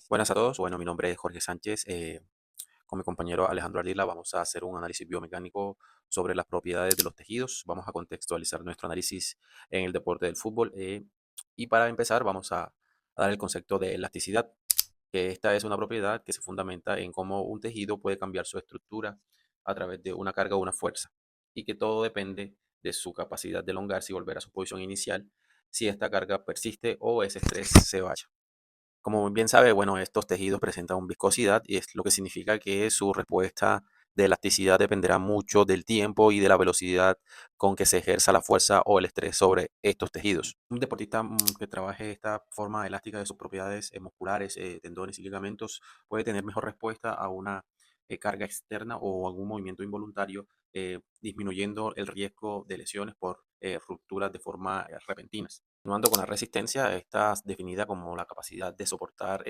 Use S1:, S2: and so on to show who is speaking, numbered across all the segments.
S1: Buenas a todos. Bueno, mi nombre es Jorge Sánchez. Con mi compañero Alejandro Ardila vamos a hacer un análisis biomecánico sobre las propiedades de los tejidos. Vamos a contextualizar nuestro análisis en el deporte del fútbol. Y para empezar, vamos a dar el concepto de elasticidad, que esta es una propiedad que se fundamenta en cómo un tejido puede cambiar su estructura a través de una carga o una fuerza, y que todo depende de su capacidad de elongarse y volver a su posición inicial si esta carga persiste o ese estrés se vaya. Como bien sabe, bueno, estos tejidos presentan viscosidad y es lo que significa que su respuesta de elasticidad dependerá mucho del tiempo y de la velocidad con que se ejerza la fuerza o el estrés sobre estos tejidos. Un deportista que trabaje esta forma elástica de sus propiedades musculares, tendones y ligamentos puede tener mejor respuesta a una carga externa o algún movimiento involuntario, disminuyendo el riesgo de lesiones por rupturas de forma repentinas. Continuando con la resistencia, esta es definida como la capacidad de soportar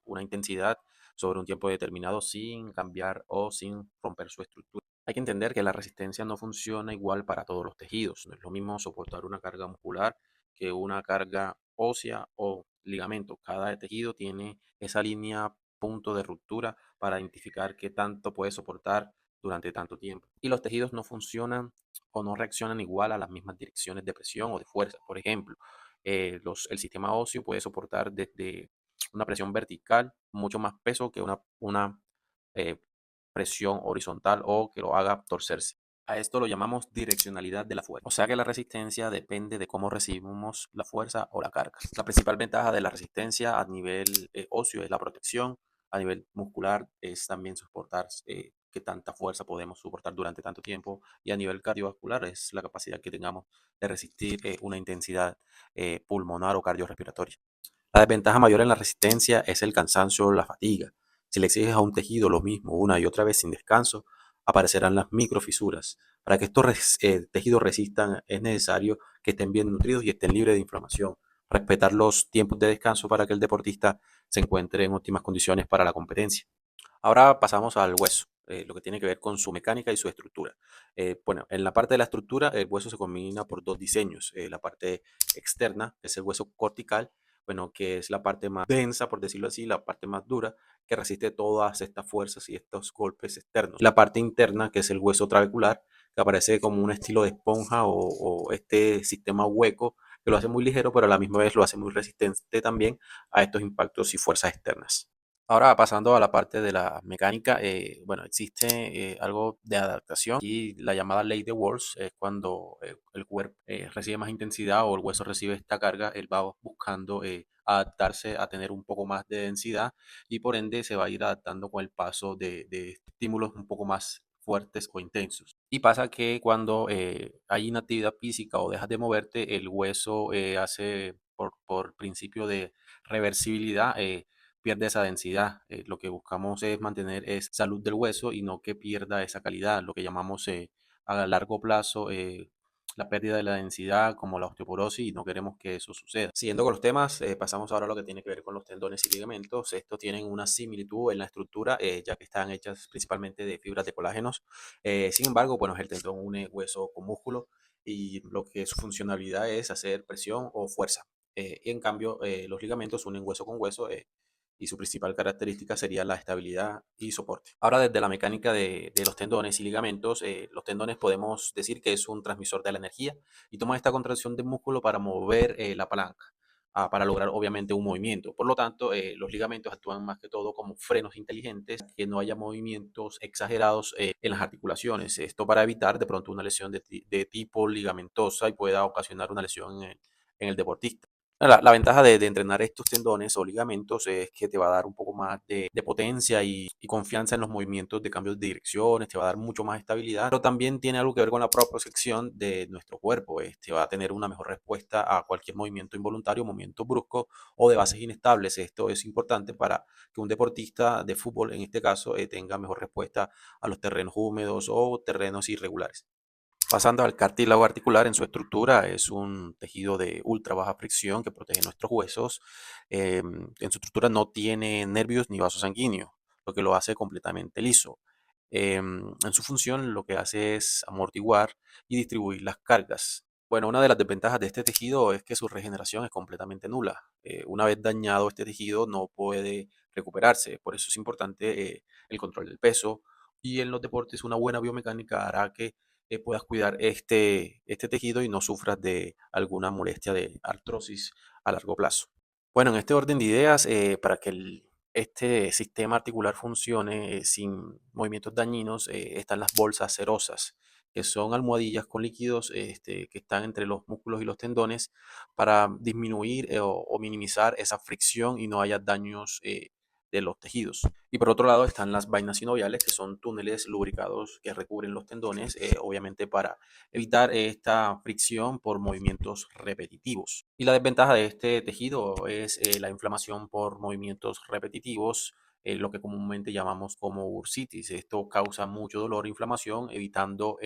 S1: una intensidad sobre un tiempo determinado sin cambiar o sin romper su estructura. Hay que entender que la resistencia no funciona igual para todos los tejidos. No es lo mismo soportar una carga muscular que una carga ósea o ligamento. Cada tejido tiene esa línea punto de ruptura para identificar qué tanto puede soportar durante tanto tiempo. Y los tejidos no funcionan o no reaccionan igual a las mismas direcciones de presión o de fuerza. Por ejemplo, el sistema óseo puede soportar desde una presión vertical mucho más peso que una eh, presión horizontal o que lo haga torcerse. A esto lo llamamos direccionalidad de la fuerza. O sea que la resistencia depende de cómo recibimos la fuerza o la carga. La principal ventaja de la resistencia a nivel óseo es la protección. A nivel muscular es también soportar qué tanta fuerza podemos soportar durante tanto tiempo. Y a nivel cardiovascular es la capacidad que tengamos de resistir una intensidad pulmonar o cardiorrespiratoria. La desventaja mayor en la resistencia es el cansancio o la fatiga. Si le exiges a un tejido lo mismo una y otra vez sin descanso, aparecerán las microfisuras. Para que estos tejidos resistan es necesario que estén bien nutridos y estén libres de inflamación. Respetar los tiempos de descanso para que el deportista se encuentre en óptimas condiciones para la competencia. Ahora pasamos al hueso, lo que tiene que ver con su mecánica y su estructura. Bueno, en la parte de la estructura, el hueso se combina por dos diseños. La parte externa, que es el hueso cortical, bueno, que es la parte más densa, por decirlo así, la parte más dura, que resiste todas estas fuerzas y estos golpes externos. La parte interna, que es el hueso trabecular, que aparece como un estilo de esponja o este sistema hueco, que lo hace muy ligero, pero a la misma vez lo hace muy resistente también a estos impactos y fuerzas externas. Ahora pasando a la parte de la mecánica, bueno, existe algo de adaptación y la llamada ley de Walsh es cuando el cuerpo recibe más intensidad o el hueso recibe esta carga, él va buscando adaptarse a tener un poco más de densidad y por ende se va a ir adaptando con el paso de estímulos un poco más fuertes o intensos. Y pasa que cuando hay inactividad física o dejas de moverte, el hueso hace por principio de reversibilidad, pierde esa densidad. Lo que buscamos es mantener salud del hueso y no que pierda esa calidad, lo que llamamos a largo plazo la pérdida de la densidad como la osteoporosis, y no queremos que eso suceda. Siguiendo con los temas, pasamos ahora a lo que tiene que ver con los tendones y ligamentos. Estos tienen una similitud en la estructura, ya que están hechas principalmente de fibras de colágenos. Sin embargo, bueno, el tendón une hueso con músculo y lo que su funcionalidad es hacer presión o fuerza. Y en cambio, los ligamentos unen hueso con hueso, y su principal característica sería la estabilidad y soporte. Ahora, desde la mecánica de los tendones y ligamentos, los tendones podemos decir que es un transmisor de la energía y toma esta contracción del músculo para mover la palanca, para lograr obviamente un movimiento. Por lo tanto, los ligamentos actúan más que todo como frenos inteligentes, que no haya movimientos exagerados en las articulaciones. Esto para evitar de pronto una lesión de tipo ligamentosa y pueda ocasionar una lesión en el deportista. La ventaja de entrenar estos tendones o ligamentos es que te va a dar un poco más de potencia y confianza en los movimientos de cambios de direcciones, te va a dar mucho más estabilidad, pero también tiene algo que ver con la propiocepción de nuestro cuerpo. Va a tener una mejor respuesta a cualquier movimiento involuntario, movimiento brusco o de bases inestables. Esto es importante para que un deportista de fútbol, en este caso, tenga mejor respuesta a los terrenos húmedos o terrenos irregulares. Pasando al cartílago articular, en su estructura es un tejido de ultra baja fricción que protege nuestros huesos. En su estructura no tiene nervios ni vasos sanguíneos, lo que lo hace completamente liso. En su función lo que hace es amortiguar y distribuir las cargas. Bueno, una de las desventajas de este tejido es que su regeneración es completamente nula. Una vez dañado este tejido no puede recuperarse. Por eso es importante el control del peso. Y en los deportes una buena biomecánica hará que puedas cuidar este tejido y no sufras de alguna molestia de artrosis a largo plazo. Bueno, en este orden de ideas, para que este sistema articular funcione sin movimientos dañinos, están las bolsas serosas, que son almohadillas con líquidos que están entre los músculos y los tendones para disminuir o minimizar esa fricción y no haya daños de los tejidos. Y por otro lado están las vainas sinoviales, que son túneles lubricados que recubren los tendones, obviamente para evitar esta fricción por movimientos repetitivos. Y la desventaja de este tejido es la inflamación por movimientos repetitivos, lo que comúnmente llamamos como bursitis. Esto causa mucho dolor e inflamación, evitando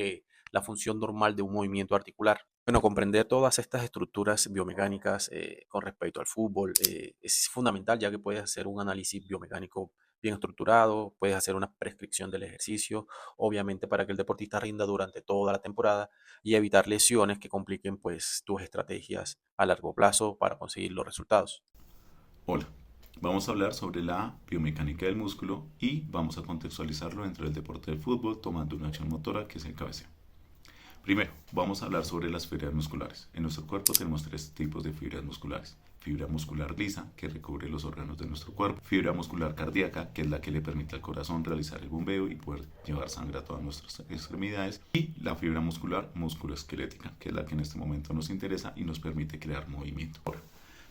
S1: la función normal de un movimiento articular. Bueno, comprender todas estas estructuras biomecánicas con respecto al fútbol es fundamental, ya que puedes hacer un análisis biomecánico bien estructurado, puedes hacer una prescripción del ejercicio, obviamente para que el deportista rinda durante toda la temporada y evitar lesiones que compliquen pues tus estrategias a largo plazo para conseguir los resultados.
S2: Hola, vamos a hablar sobre la biomecánica del músculo y vamos a contextualizarlo dentro del deporte del fútbol tomando una acción motora que es el cabeceo. Primero, vamos a hablar sobre las fibras musculares. En nuestro cuerpo tenemos tres tipos de fibras musculares. Fibra muscular lisa, que recubre los órganos de nuestro cuerpo. Fibra muscular cardíaca, que es la que le permite al corazón realizar el bombeo y poder llevar sangre a todas nuestras extremidades. Y la fibra muscular musculoesquelética, que es la que en este momento nos interesa y nos permite crear movimiento. Ahora,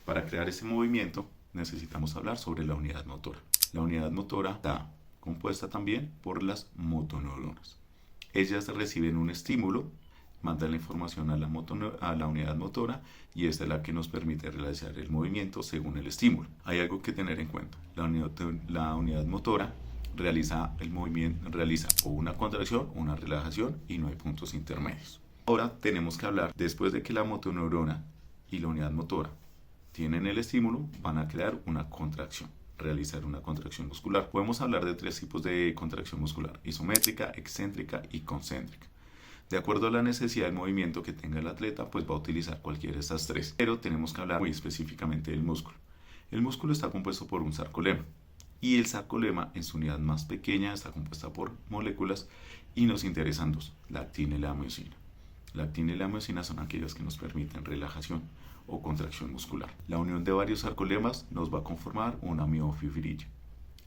S2: para crear ese movimiento necesitamos hablar sobre la unidad motora. La unidad motora está compuesta también por las motoneuronas. Ellas reciben un estímulo, mandan la información a la unidad motora y esta es la que nos permite realizar el movimiento según el estímulo. Hay algo que tener en cuenta. La unidad motora realiza el movimiento, realiza o una contracción o una relajación y no hay puntos intermedios. Ahora tenemos que hablar, después de que la motoneurona y la unidad motora tienen el estímulo, van a crear una contracción, realizar una contracción muscular. Podemos hablar de tres tipos de contracción muscular: isométrica, excéntrica y concéntrica. De acuerdo a la necesidad del movimiento que tenga el atleta, pues va a utilizar cualquiera de estas tres. Pero tenemos que hablar muy específicamente del músculo. El músculo está compuesto por un sarcolema. Y el sarcolema, en su unidad más pequeña, está compuesta por moléculas y nos interesan dos: la actina y la miosina. La actina y la miosina son aquellas que nos permiten relajación o contracción muscular. La unión de varios sarcolemas nos va a conformar una miofibrilla.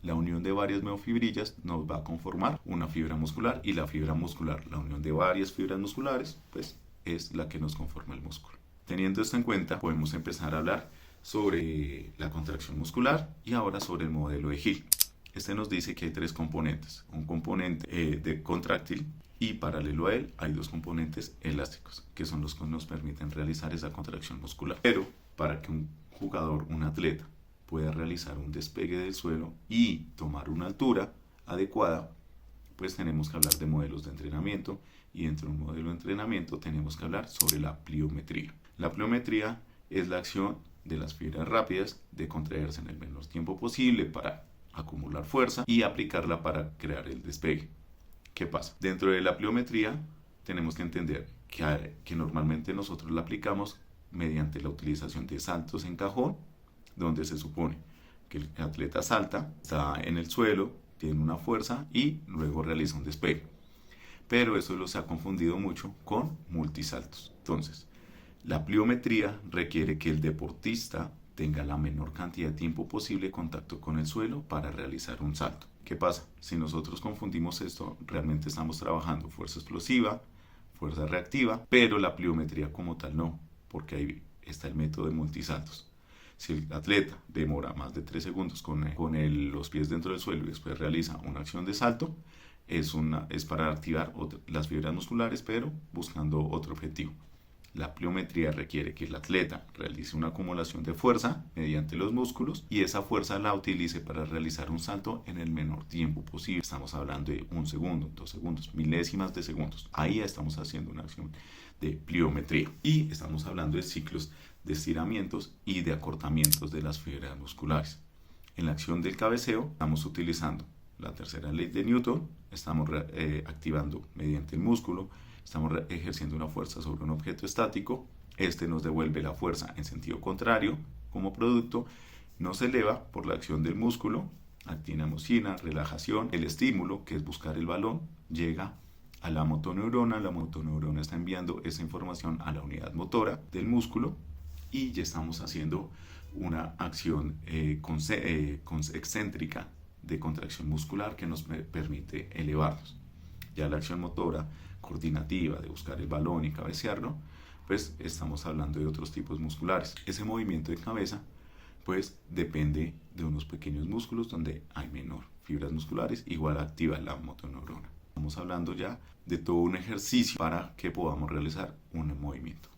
S2: La unión de varias miofibrillas nos va a conformar una fibra muscular y la fibra muscular, la unión de varias fibras musculares, pues es la que nos conforma el músculo. Teniendo esto en cuenta, podemos empezar a hablar sobre la contracción muscular y ahora sobre el modelo de Hill. Este nos dice que hay tres componentes: un componente de contráctil, y paralelo a él hay dos componentes elásticos, que son los que nos permiten realizar esa contracción muscular. Pero para que un jugador, un atleta, pueda realizar un despegue del suelo y tomar una altura adecuada, pues tenemos que hablar de modelos de entrenamiento, y dentro de un modelo de entrenamiento tenemos que hablar sobre la pliometría. La pliometría es la acción de las fibras rápidas de contraerse en el menor tiempo posible para acumular fuerza y aplicarla para crear el despegue. ¿Qué pasa? Dentro de la pliometría tenemos que entender que normalmente nosotros la aplicamos mediante la utilización de saltos en cajón, donde se supone que el atleta salta, está en el suelo, tiene una fuerza y luego realiza un despegue. Pero eso se ha confundido mucho con multisaltos. Entonces, la pliometría requiere que el deportista tenga la menor cantidad de tiempo posible de contacto con el suelo para realizar un salto. ¿Qué pasa? Si nosotros confundimos esto, realmente estamos trabajando fuerza explosiva, fuerza reactiva, pero la pliometría como tal no, porque ahí está el método de multisaltos. Si el atleta demora más de 3 segundos con los pies dentro del suelo y después realiza una acción de salto, es para activar las fibras musculares, pero buscando otro objetivo. La pliometría requiere que el atleta realice una acumulación de fuerza mediante los músculos y esa fuerza la utilice para realizar un salto en el menor tiempo posible. Estamos hablando de 1 segundo, 2 segundos, milésimas de segundos. Ahí ya estamos haciendo una acción de pliometría. Y estamos hablando de ciclos de estiramientos y de acortamientos de las fibras musculares. En la acción del cabeceo estamos utilizando la tercera ley de Newton, estamos activando mediante el músculo Estamos ejerciendo una fuerza sobre un objeto estático. Este nos devuelve la fuerza en sentido contrario como producto. Nos eleva por la acción del músculo, actina-mioxina, relajación. El estímulo, que es buscar el balón, llega a la motoneurona. La motoneurona está enviando esa información a la unidad motora del músculo y ya estamos haciendo una acción excéntrica de contracción muscular que nos permite elevarnos. Ya la acción motora coordinativa de buscar el balón y cabecearlo, pues estamos hablando de otros tipos musculares. Ese movimiento de cabeza pues depende de unos pequeños músculos donde hay menor fibras musculares, igual activa la motoneurona. Estamos hablando ya de todo un ejercicio para que podamos realizar un movimiento.